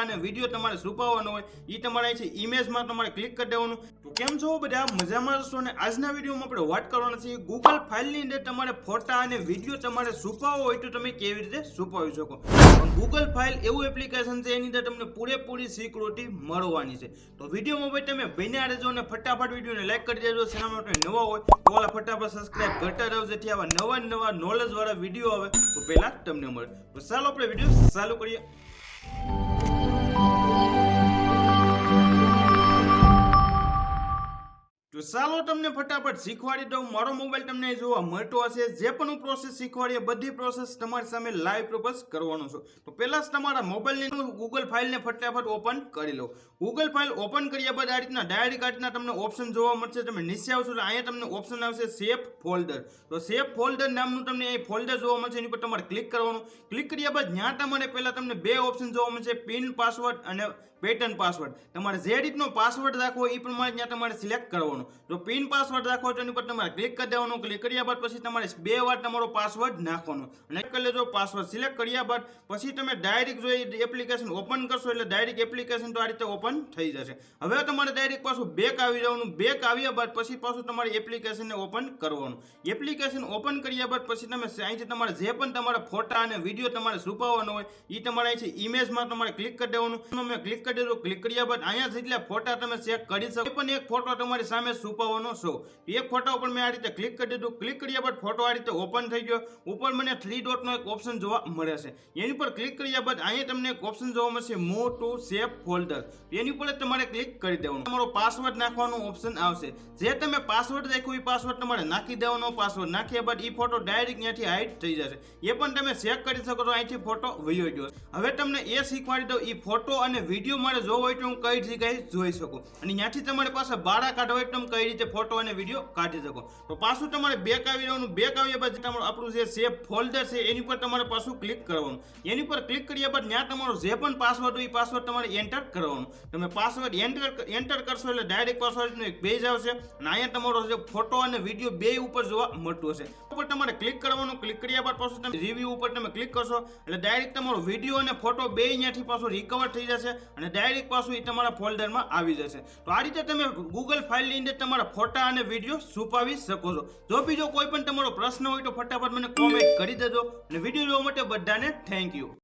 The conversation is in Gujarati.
અને વિડીયો તમારે છુપાવવાનો હોય એ તમારે અહીંથી ઇમેજમાં તમારે ક્લિક કરી દેવાનું. તો કેમ છો બધા, મજામાં હશો ને? આજના વિડીયોમાં આપણે વાત કરવાના છીએ ગૂગલ ફાઇલની અંદર તમારે ફોટા અને વિડીયો તમારે છુપાવવો હોય તો તમે કેવી રીતે છુપાવી શકો. ગૂગલ ફાઇલ એવું એપ્લિકેશન છે એની અંદર તમને પૂરેપૂરી સિક્યુરિટી મળવાની છે. તો વિડીયોમાં ભાઈ તમે બન્યા રહેજો અને ફટાફટ વિડીયોને લાઈક કરી દેજો. ચેનલ માટે નવા હોય તો ઓલા ફટાફટ સબસ્ક્રાઇબ કરતા રહેજો જેથી આવા નવા નોલેજ વાળા વિડીયો આવે તો પહેલા તમને મળે. તો ચાલો આપણે વિડીયો ચાલુ કરીએ. તો ચાલો તમને ફટાફટ શીખવાડી દઉં. મારો મોબાઈલ તમને જોવા મળતો હશે. જે પણ હું પ્રોસેસ શીખવાડી બધી પ્રોસેસ તમારી સામે લાઈવ પ્રોપસ કરવાનો છું. તો પહેલા જ તમારા મોબાઈલની ગૂગલ ફાઇલને ફટાફટ ઓપન કરી લો. ગૂગલ ફાઇલ ઓપન કર્યા બાદ આ રીતના ડાયરેક્ટ તમને ઓપ્શન જોવા મળશે. તમે નીચે આવશો એટલે અહીંયા તમને ઓપ્શન આવશે સેફ ફોલ્ડર. તો સેફ ફોલ્ડર નામનું તમને અહીં ફોલ્ડર જોવા મળશે. એની પર તમારે ક્લિક કરવાનું. ક્લિક કર્યા બાદ ત્યાં તમારે પહેલા તમને બે ઓપ્શન જોવા મળશે, પિન પાસવર્ડ અને પેટર્ન પાસવર્ડ. તમારે જે રીતનો પાસવર્ડ રાખવો એ પ્રમાણે ત્યાં તમારે સિલેક્ટ કરવાનો. જો પિન પાસવર્ડ રાખવો તો એની પર તમારે ક્લિક કરી દેવાનું. ક્લિક કર્યા બાદ પછી તમારે બે વાર તમારો પાસવર્ડ નાખવાનો અને કરી લેજો. પાસવર્ડ સિલેક્ટ કર્યા બાદ પછી તમે ડાયરેક્ટ જો એપ્લિકેશન ઓપન કરશો એટલે ડાયરેક્ટ એપ્લિકેશન તો આ રીતે ઓપન થઈ જશે. હવે તમારે ડાયરેક્ટ પાછું બેક આવી જવાનું. બેક આવ્યા બાદ પછી પાછું તમારે એપ્લિકેશનને ઓપન કરવાનું. એપ્લિકેશન ઓપન કર્યા બાદ પછી તમે અહીંથી તમારે જે પણ તમારા ફોટા અને વિડીયો તમારે છુપાવવાનો હોય એ તમારે અહીંથી ઇમેજમાં તમારે ક્લિક કરી દેવાનું. મેં ક્લિક કરી દેજો. ક્લિક કર્યા બાદ અહીંયા જેટલા ફોટા તમે ચેક કરી શકો. પણ એક ફોટો તમારી સામે છુપાવવાનો છો. એક ફોટા ઉપર મેં આ રીતે ક્લિક કરી દીધું. ક્લિક કર્યા બાદ ફોટો આ રીતે ઓપન થઈ ગયો. ઉપર મને 3 ડોટનો એક ઓપ્શન જોવા મળે છે. એની પર ક્લિક કર્યા બાદ અહીંયા તમને એક ઓપ્શન જોવા મળશે મૂવ ટુ સેફ ફોલ્ડર. એની ઉપર તમારે ક્લિક કરી દેવાનું. તમારો પાસવર્ડ નાખવાનો ઓપ્શન આવશે. જે તમે પાસવર્ડ રાખ્યો એ પાસવર્ડ તમારે નાખી દેવાનો. પાસવર્ડ નાખ્યા બાદ એ ફોટો ડાયરેક્ટ ત્યાંથી હાઈડ થઈ જશે. એ પણ તમે ચેક કરી શકો છો. અહીંથી ફોટો વયો ગયો. હવે તમને એ શીખવાડી દઉં એ ફોટો અને વિડીયો મારે જોવો હોય તો હું કઈ જગ્યાએ જોઈ શકું અને ત્યાંથી તમારી પાસે બારા કાઢવા હોય તો તમે કઈ રીતે ફોટો અને વિડીયો કાઢી શકો. તો પાછું તમારે બેક આવી જવાનું. બેક આવ્યા બાદ તમારું આપણું જે સેફ ફોલ્ડર છે એની પર તમારે પાછું ક્લિક કરવાનું. એની પર ક્લિક કર્યા બાદ ત્યાં તમારો જે પણ પાસવર્ડ હોય એ પાસવર્ડ તમારે એન્ટર કરવાનું. તમે પાસવર્ડ એન્ટર કરશો એટલે ડાયરેક્ટ પાસવર્ડનું એક પેજ આવશે અને અહીંયા તમારો જે ફોટો અને વિડીયો બે ઉપર જોવા મળતું હશે. ઉપર તમારે ક્લિક કરવાનું. ક્લિક કર્યા બાદ પાછું તમે રિવ્યુ ઉપર તમે ક્લિક કરશો એટલે ડાયરેક્ટ તમારો વિડીયો અને ફોટો બે અહીંયાથી પાછો રિકવર થઈ જશે અને ડાયરેક્ટ પાછું એ તમારા ફોલ્ડરમાં આવી જશે. તો આ રીતે તમે ગૂગલ ફાઇલની અંદર તમારા ફોટા અને વિડીયો છુપાવી શકો છો. જો બીજો કોઈ પણ તમારો પ્રશ્ન હોય તો ફટાફટ મને કોમેન્ટ કરી દેજો અને વિડીયો જોવા માટે બધાને થેન્ક યુ.